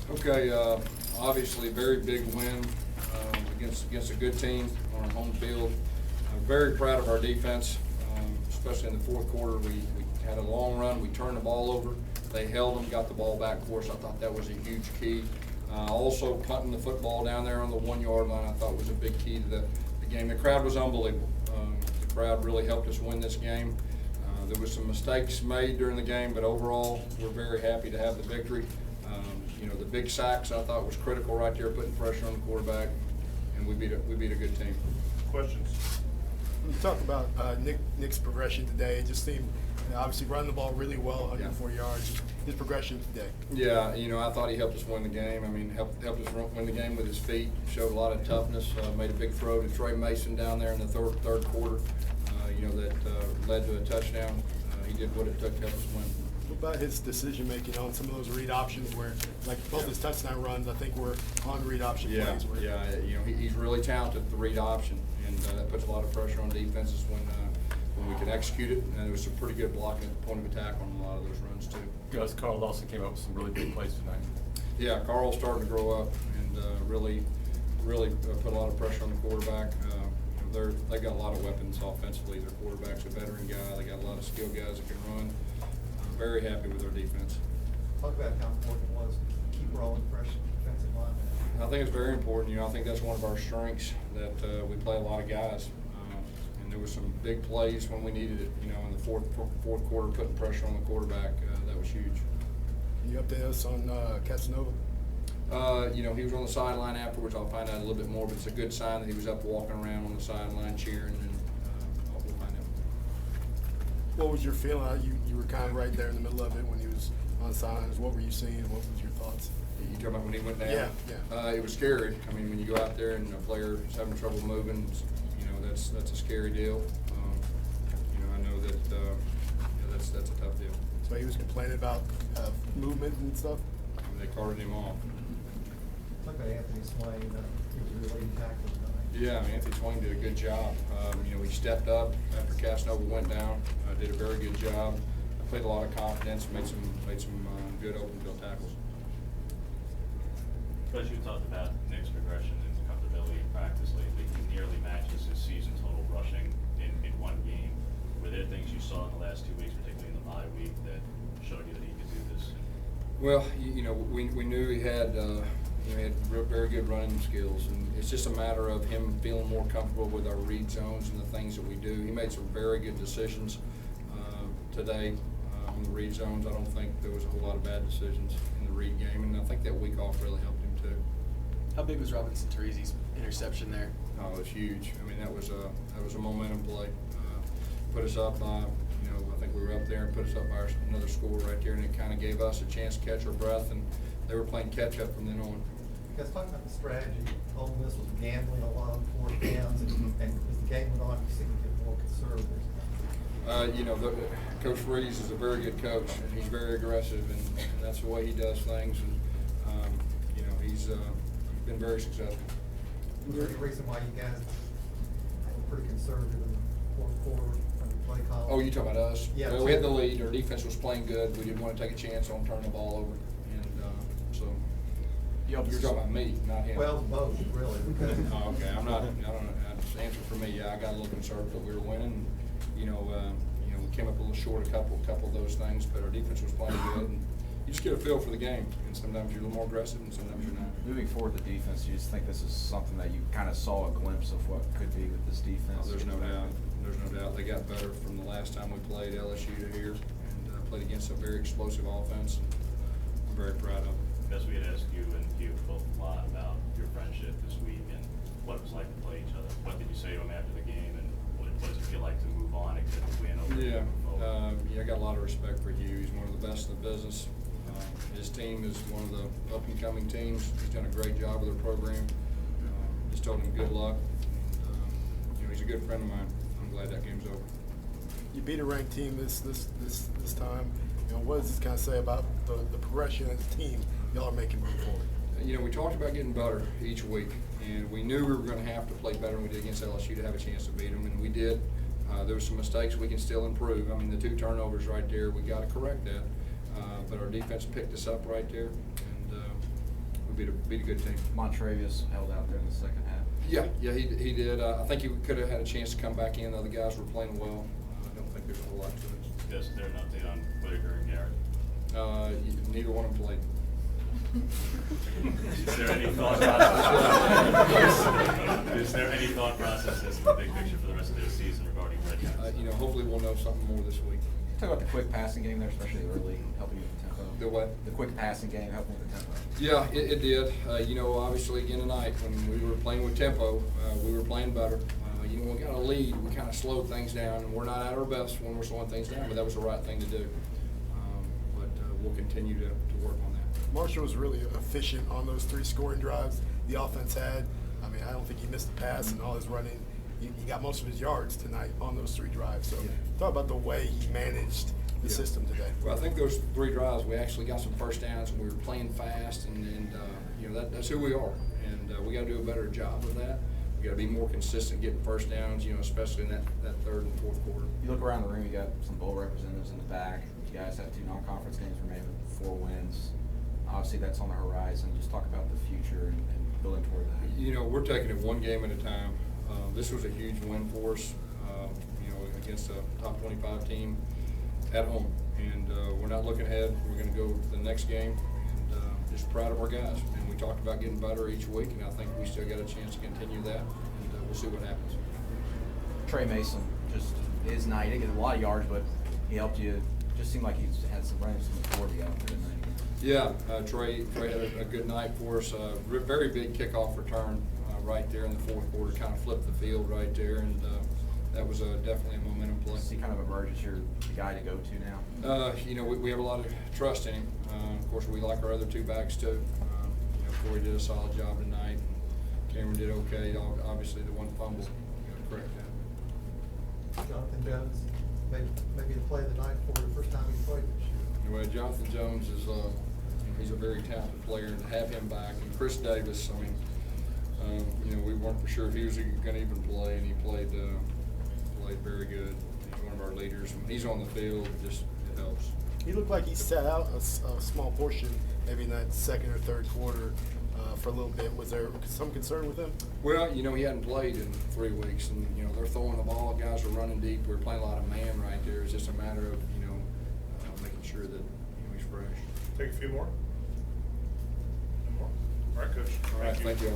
Okay, obviously very big win against a good team on our home field. I'm very proud of our defense, especially in the fourth quarter. We had a long run. We turned the ball over. They held them, got the ball back for us. I thought that was a huge key. Also, punting the football down there on the 1 yard line, I thought was a big key to the game. The crowd was unbelievable. The crowd really helped us win this game. There was some mistakes made during the game, but overall, we're very happy to have the victory. The big sacks I thought was critical right there, putting pressure on the quarterback, and we beat a good team. Questions? When you talk about Nick's progression today, it just seemed obviously running the ball really well, 104 yards. His progression today. Yeah, I thought he helped us win the game. Helped us win the game with his feet. Showed a lot of toughness. Made a big throw to Trey Mason down there in the third quarter. That led to a touchdown. He did what it took to help us win. What about his decision making on some of those read options where, like both his touchdown runs, I think were on read option plays? He's really talented at the read option, and that puts a lot of pressure on defenses when we can execute it. And there was some pretty good blocking at the point of attack on a lot of those runs too. Gus, Carl also came up with some really big plays tonight. Yeah, Carl's starting to grow up and really put a lot of pressure on the quarterback. They got a lot of weapons offensively. Their quarterback's a veteran guy. They got a lot of skilled guys that can run. I'm very happy with their defense. Talk about how important it was to keep rolling fresh defensive line. I think it's very important. I think that's one of our strengths, that we play a lot of guys. And there was some big plays when we needed it. In the fourth quarter, putting pressure on the quarterback, that was huge. Can you update us on Casanova? He was on the sideline afterwards. I'll find out a little bit more, but it's a good sign that he was up walking around on the sideline cheering, and we'll find out. What was your feeling? You were kind of right there in the middle of it when he was on sidelines. What were you seeing? What was your thoughts? You talking about when he went down? Yeah. It was scary. When you go out there and a player's having trouble moving, that's a scary deal. I know that that's a tough deal. So he was complaining about movement and stuff? They carted him off. Talk about Anthony Swain. He was a leading tackler tonight. Yeah, Anthony Swain did a good job. He stepped up after Casanova went down. Did a very good job. Played a lot of confidence. Made some good open field tackles. Because you talked about Nick's progression and comfortability in practice lately, he nearly matches his season total rushing in one game. Were there things you saw in the last 2 weeks, particularly in the bye week, that showed you that he could do this? Well, we knew he had very good running skills, and it's just a matter of him feeling more comfortable with our read zones and the things that we do. He made some very good decisions today on the read zones. I don't think there was a whole lot of bad decisions in the read game, and I think that week off really helped him too. How big was Robinson Terese's interception there? Oh, it was huge. That was a momentum play. Put us up by, I think we were up there and put us up by another score right there, and it kind of gave us a chance to catch our breath, and they were playing catch up from then on. Guys, talk about the strategy. Ole Miss was gambling a lot on fourth downs, and as the game went on, you seemed to get more conservative. Coach Reeves is a very good coach, and he's very aggressive, and that's the way he does things. And he's been very successful. Was there any reason why you guys were pretty conservative in the fourth quarter under play call? Oh, you talking about us? Yeah. Well, we had the lead. Our defense was playing good. We didn't want to take a chance on turning the ball over, and so you're talking about me, not him. Well, both really. Oh, okay. I don't. That's the answer for me. Yeah, I got a little conservative, but we were winning. We came up a little short a couple of those things, but our defense was playing good, and you just get a feel for the game. And sometimes you're a little more aggressive, and sometimes you're not. Moving forward, the defense. Do you just think this is something that you kind of saw a glimpse of what could be with this defense? Oh, there's no doubt. There's no doubt. They got better from the last time we played LSU to here, and played against a very explosive offense. And I'm very proud of them. Because we had asked you and you both a lot about your friendship this week and what it was like to play each other. What did you say to him after the game, and what does it feel like to move on and get a win over? I got a lot of respect for Hugh. He's one of the best in the business. His team is one of the up-and-coming teams. He's done a great job with their program. Just told him good luck. And, he's a good friend of mine. I'm glad that game's over. You beat a ranked team this time. What does this kind of say about the progression as a team y'all are making moving forward? We talked about getting better each week, and we knew we were going to have to play better than we did against LSU to have a chance to beat them, and we did. There were some mistakes we can still improve. The 2 turnovers right there, we got to correct that. But our defense picked us up right there, and beat a good team. Montrevious held out there in the second half. Yeah, he did. I think he could have had a chance to come back in. The other guys were playing well. I don't think there's a whole lot to it. Yes, there's an update on Whitaker and Garrett. Neither one of them played. Is there any thought process? Is there any thought process as to the big picture for the rest of the season regarding red guys? Hopefully we'll know something more this week. Talk about the quick passing game there, especially early, helping with the tempo. The what? The quick passing game, helping with the tempo. Yeah, it did. Obviously again tonight when we were playing with tempo, we were playing better. When we got a lead, we kind of slowed things down, and we're not at our best when we're slowing things down, but that was the right thing to do. But we'll continue to work on that. Marshall was really efficient on those 3 scoring drives the offense had. I mean, I don't think he missed a pass in all his running. He got most of his yards tonight on those 3 drives. So talk about the way he managed the system today. Well, I think those 3 drives, we actually got some first downs, and we were playing fast, and that's who we are, and we got to do a better job of that. We got to be more consistent getting first downs, especially in that third and fourth quarter. You look around the room, you got some bowl representatives in the back. You guys have 2 non-conference games remaining, 4 wins. Obviously, that's on the horizon. Just talk about the future and building toward that. We're taking it one game at a time. This was a huge win for us, against a top 25 team at home. And we're not looking ahead. We're going to go to the next game, and just proud of our guys. And we talked about getting better each week, and I think we still got a chance to continue that, and we'll see what happens. Trey Mason, just his night. He didn't get a lot of yards, but he helped you. Just seemed like he's had some running some authority out there tonight. Yeah, Trey had a good night for us. Very big kickoff return right there in the fourth quarter, kind of flipped the field right there, and that was definitely a momentum play. Does he kind of emerge as your guy to go to now? We have a lot of trust in him. Of course, we like our other 2 backs too. Corey did a solid job tonight. Cameron did okay. Obviously, the one fumble, correct that. Jonathan Jones, maybe the play of the night for the first time he played this year. Well, Jonathan Jones is he's a very talented player, and to have him back, and Chris Davis, I mean, we weren't for sure if he was going to even play, and he played very good. He's one of our leaders. When he's on the field, it helps. He looked like he sat out a small portion, maybe in that second or third quarter for a little bit. Was there some concern with him? Well, he hadn't played in 3 weeks, and they're throwing the ball. Guys are running deep. We're playing a lot of man right there. It's just a matter of making sure that he's fresh. Take a few more. No more. All right, Coach. All right, thank you.